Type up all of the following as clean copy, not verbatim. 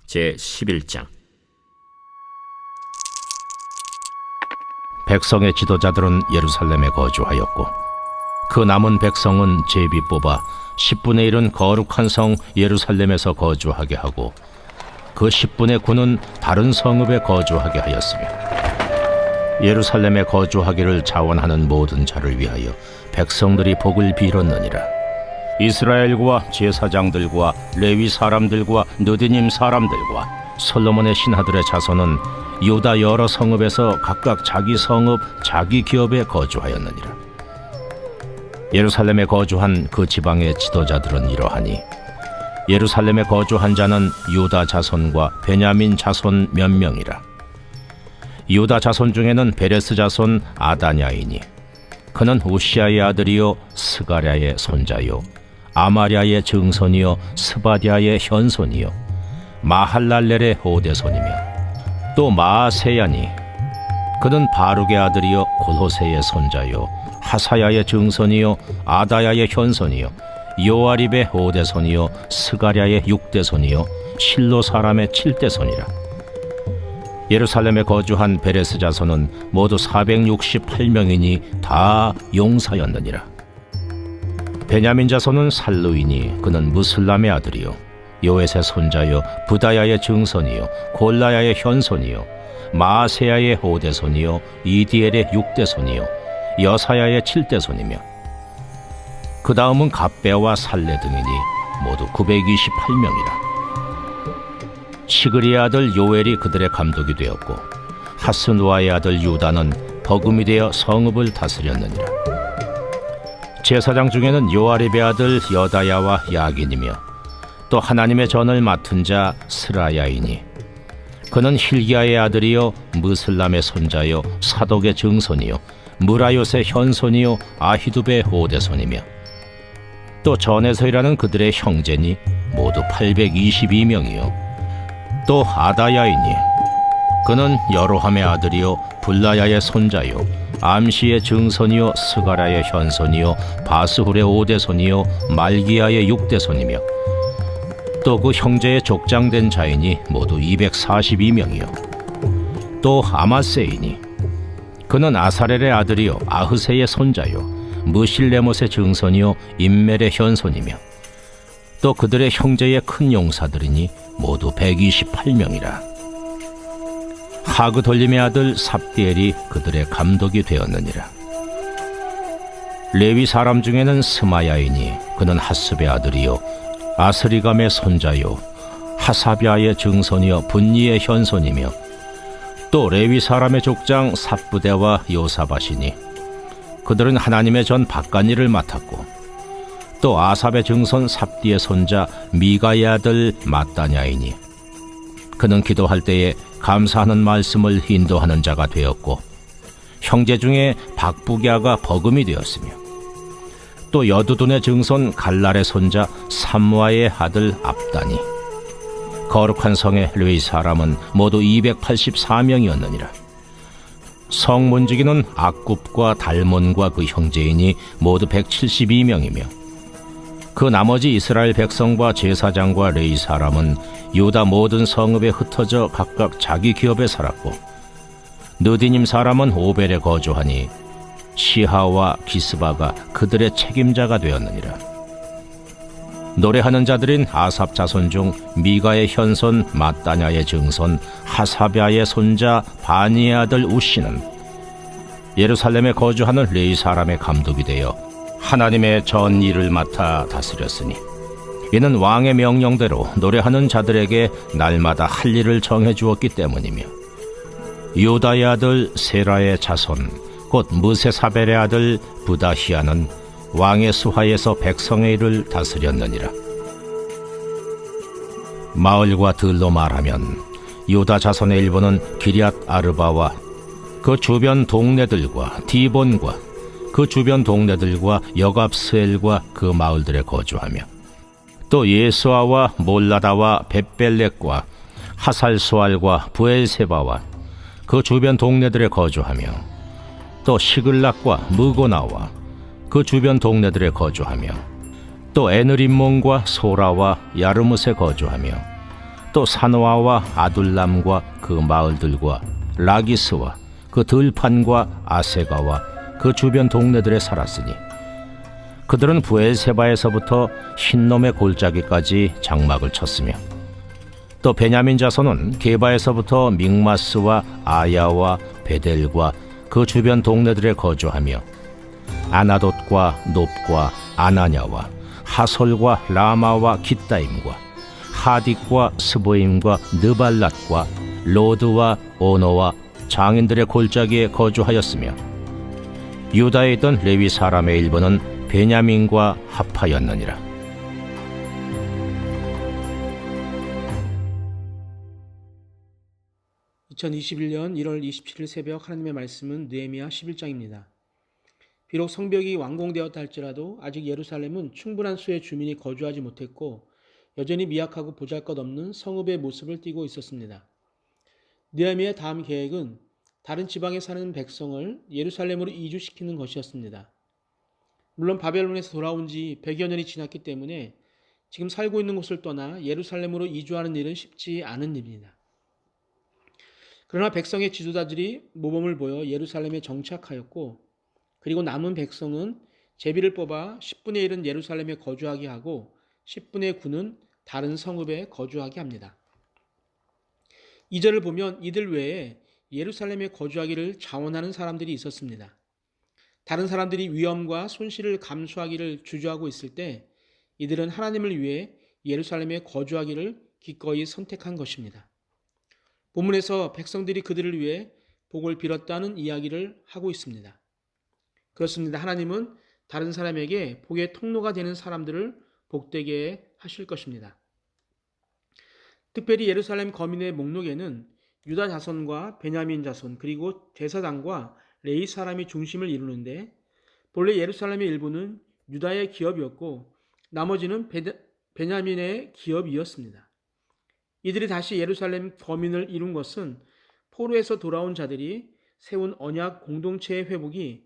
제11장. 백성의 지도자들은 예루살렘에 거주하였고 그 남은 백성은 제비 뽑아 10분의 1은 거룩한 성 예루살렘에서 거주하게 하고 그 10분의 9는 다른 성읍에 거주하게 하였으며 예루살렘에 거주하기를 자원하는 모든 자를 위하여 백성들이 복을 빌었느니라. 이스라엘과 제사장들과 레위 사람들과 느디님 사람들과 솔로몬의 신하들의 자손은 유다 여러 성읍에서 각각 자기 성읍 자기 기업에 거주하였느니라. 예루살렘에 거주한 그 지방의 지도자들은 이러하니 예루살렘에 거주한 자는 유다 자손과 베냐민 자손 몇 명이라. 유다 자손 중에는 베레스 자손 아다냐이니 그는 우시아의 아들이요 스가랴의 손자요 아마랴의 증손이요 스바디아의 현손이요 마할랄렐의 오대손이며 또 마아세야니 그는 바룩의 아들이요 골호세의 손자요 하사야의 증손이요 아다야의 현손이요 요아립의 오대손이요 스가랴의 육대손이요 실로 사람의 칠대손이라. 예루살렘에 거주한 베레스 자손은 모두 468명이니 다 용사였느니라. 베냐민 자손은 살루이니 그는 무슬람의 아들이요 요엣의 손자요 부다야의 증손이요 골라야의 현손이요 마아세야의 오대손이요 이디엘의 육대손이요 여사야의 칠대손이며 그 다음은 갑배와 살레 등이니 모두 928명이라. 시그리의 아들 요엘이 그들의 감독이 되었고 하스누아의 아들 유다는 버금이 되어 성읍을 다스렸느니라. 제사장 중에는 요아립의 아들 여다야와 야긴이며 또 하나님의 전을 맡은 자 스라야이니 그는 힐기야의 아들이요 무슬람의 손자요 사독의 증손이요 무라요의 현손이요 아히두베의 오대손이며 또 전에서 일하는 그들의 형제니 모두 822명이요 또 아다야이니 그는 여로함의 아들이요 불라야의 손자요 암시의 증손이요 스가랴의 현손이요 바스훌의 오대손이요 말기야의 육대손이며 또 그 형제의 족장된 자이니 모두 242명이요 또 아마세이니 그는 아사렐의 아들이요 아흐세의 손자요 무실레못의 증손이요 임멜의 현손이며 또 그들의 형제의 큰 용사들이니 모두 128명이라. 하그 돌림의 아들 삽디엘이 그들의 감독이 되었느니라. 레위 사람 중에는 스마야이니 그는 하습의 아들이요 아스리감의 손자요 하사비아의 증손이요 분니의 현손이며 또 레위 사람의 족장 삽부대와 요사밭이니 그들은 하나님의 전 바깥일을 맡았고 또 아삽의 증손 삽디의 손자 미가의 아들 마따냐이니 그는 기도할 때에 감사하는 말씀을 인도하는 자가 되었고 형제 중에 박부갸가 버금이 되었으며 또 여두둔의 증손 갈랄의 손자 삼무아의 아들 압다니 거룩한 성의 레위 사람은 모두 284명이었느니라. 성 문지기는 악굽과 달몬과 그 형제이니 모두 172명이며 그 나머지 이스라엘 백성과 제사장과 레위 사람은 유다 모든 성읍에 흩어져 각각 자기 기업에 살았고 느디님 사람은 오벨에 거주하니 시하와 기스바가 그들의 책임자가 되었느니라. 노래하는 자들인 아삽 자손 중 미가의 현손 마따냐의 증손 하사비아의 손자 바니의 아들 우시는 예루살렘에 거주하는 레위 사람의 감독이 되어 하나님의 전 일을 맡아 다스렸으니 이는 왕의 명령대로 노래하는 자들에게 날마다 할 일을 정해 주었기 때문이며 유다의 아들 세라의 자손 곧 무세사벨의 아들 부다히아는 왕의 수하에서 백성의 일을 다스렸느니라. 마을과 들로 말하면 유다 자손의 일부는 기럇 아르바와 그 주변 동네들과 디본과 그 주변 동네들과 여갑스엘과 그 마을들에 거주하며 또 예수아와 몰라다와 벳벨렉과 하살수알과 부엘세바와 그 주변 동네들에 거주하며 또 시글락과 무고나와 그 주변 동네들에 거주하며 또 에느림몬과 소라와 야르뭇에 거주하며 또 산와와 아둘람과 그 마을들과 라기스와 그 들판과 아세가와 그 주변 동네들에 살았으니 그들은 부엘세바에서부터 흰놈의 골짜기까지 장막을 쳤으며 또 베냐민 자손은 게바에서부터 믹마스와 아야와 베델과 그 주변 동네들에 거주하며 아나돗과 놉과 아나냐와 하솔과 라마와 깃다임과 하딕과 스보임과 느발랏과 로드와 오노와 장인들의 골짜기에 거주하였으며 유다에 있던 레위 사람의 일부는 베냐민과 합하였느니라. (2021년 1월 27일) 새벽 하나님의 말씀은 느헤미야 11장입니다. 비록 성벽이 완공되었다 할지라도 아직 예루살렘은 충분한 수의 주민이 거주하지 못했고 여전히 미약하고 보잘것없는 성읍의 모습을 띠고 있었습니다. 느헤미야의 다음 계획은 다른 지방에 사는 백성을 예루살렘으로 이주시키는 것이었습니다. 물론 바벨론에서 돌아온 지 100여 년이 지났기 때문에 지금 살고 있는 곳을 떠나 예루살렘으로 이주하는 일은 쉽지 않은 일입니다. 그러나 백성의 지도자들이 모범을 보여 예루살렘에 정착하였고 그리고 남은 백성은 제비를 뽑아 10분의 1은 예루살렘에 거주하게 하고 10분의 9는 다른 성읍에 거주하게 합니다. 2절을 보면 이들 외에 예루살렘에 거주하기를 자원하는 사람들이 있었습니다. 다른 사람들이 위험과 손실을 감수하기를 주저하고 있을 때 이들은 하나님을 위해 예루살렘에 거주하기를 기꺼이 선택한 것입니다. 본문에서 백성들이 그들을 위해 복을 빌었다는 이야기를 하고 있습니다. 그렇습니다. 하나님은 다른 사람에게 복의 통로가 되는 사람들을 복되게 하실 것입니다. 특별히 예루살렘 거민의 목록에는 유다 자손과 베냐민 자손 그리고 제사장과 레위 사람이 중심을 이루는데 본래 예루살렘의 일부는 유다의 기업이었고 나머지는 베냐민의 기업이었습니다. 이들이 다시 예루살렘 거민을 이룬 것은 포로에서 돌아온 자들이 세운 언약 공동체의 회복이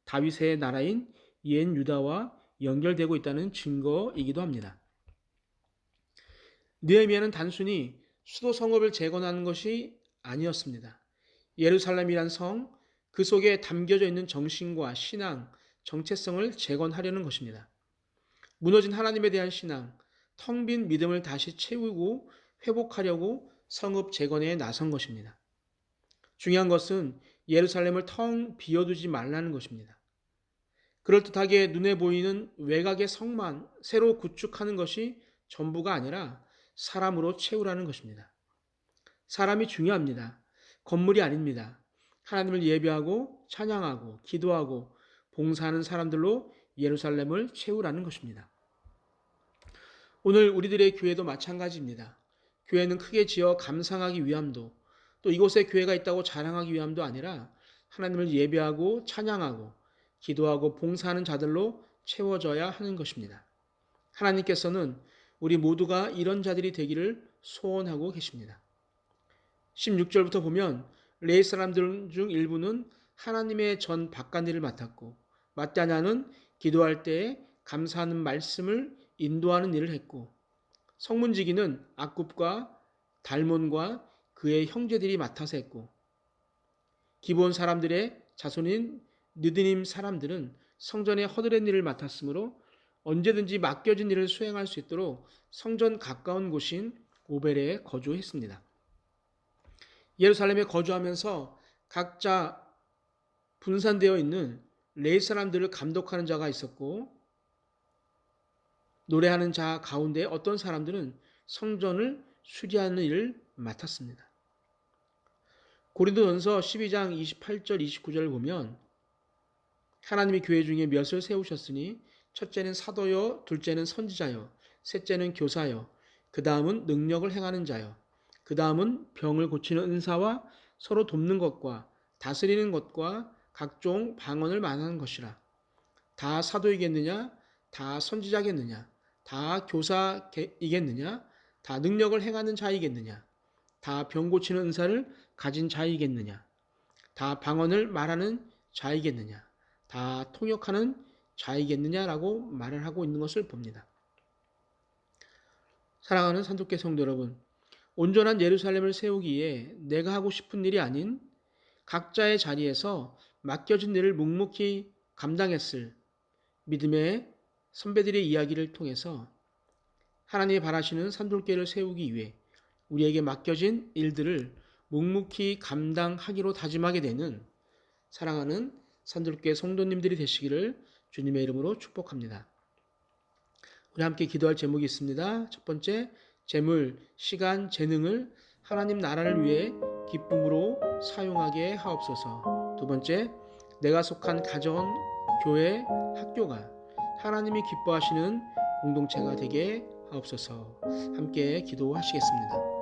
다윗의 나라인 옛 유다와 연결되고 있다는 증거이기도 합니다. 느헤미야는 단순히 수도 성읍을 재건하는 것이 아니었습니다. 예루살렘이란 성, 그 속에 담겨져 있는 정신과 신앙, 정체성을 재건하려는 것입니다. 무너진 하나님에 대한 신앙, 텅 빈 믿음을 다시 채우고 회복하려고 성읍 재건에 나선 것입니다. 중요한 것은 예루살렘을 텅 비워두지 말라는 것입니다. 그럴듯하게 눈에 보이는 외곽의 성만 새로 구축하는 것이 전부가 아니라 사람으로 채우라는 것입니다. 사람이 중요합니다. 건물이 아닙니다. 하나님을 예배하고 찬양하고 기도하고 봉사하는 사람들로 예루살렘을 채우라는 것입니다. 오늘 우리들의 교회도 마찬가지입니다. 교회는 크게 지어 감상하기 위함도 또 이곳에 교회가 있다고 자랑하기 위함도 아니라 하나님을 예배하고 찬양하고 기도하고 봉사하는 자들로 채워져야 하는 것입니다. 하나님께서는 우리 모두가 이런 자들이 되기를 소원하고 계십니다. 16절부터 보면 레위 사람들 중 일부는 하나님의 전 바깥일을 맡았고 마따냐는 기도할 때에 감사하는 말씀을 인도하는 일을 했고 성문지기는 악굽과 달몬과 그의 형제들이 맡아서 했고 기브온 사람들의 자손인 느드님 사람들은 성전의 허드렛 일을 맡았으므로 언제든지 맡겨진 일을 수행할 수 있도록 성전 가까운 곳인 오벨에 거주했습니다. 예루살렘에 거주하면서 각자 분산되어 있는 레위 사람들을 감독하는 자가 있었고 노래하는 자 가운데 어떤 사람들은 성전을 수리하는 일을 맡았습니다. 고린도전서 12장 28절 29절을 보면 하나님이 교회 중에 몇을 세우셨으니 첫째는 사도요, 둘째는 선지자요, 셋째는 교사요, 그 다음은 능력을 행하는 자요, 그 다음은 병을 고치는 은사와 서로 돕는 것과 다스리는 것과 각종 방언을 말하는 것이라. 다 사도이겠느냐? 다 선지자겠느냐? 다 교사이겠느냐? 다 능력을 행하는 자이겠느냐? 다 병 고치는 은사를 가진 자이겠느냐? 다 방언을 말하는 자이겠느냐? 다 통역하는 자이겠느냐라고 말을 하고 있는 것을 봅니다. 사랑하는 산도교 성도 여러분, 온전한 예루살렘을 세우기에 내가 하고 싶은 일이 아닌 각자의 자리에서 맡겨진 일을 묵묵히 감당했을 믿음의 선배들의 이야기를 통해서 하나님이 바라시는 산돌교회를 세우기 위해 우리에게 맡겨진 일들을 묵묵히 감당하기로 다짐하게 되는 사랑하는 산돌교회 성도님들이 되시기를 주님의 이름으로 축복합니다. 우리 함께 기도할 제목이 있습니다. 첫 번째, 재물, 시간, 재능을 하나님 나라를 위해 기쁨으로 사용하게 하옵소서. 두 번째, 내가 속한 가정, 교회, 학교가 하나님이 기뻐하시는 공동체가 되게 하옵소서. 함께 기도하시겠습니다.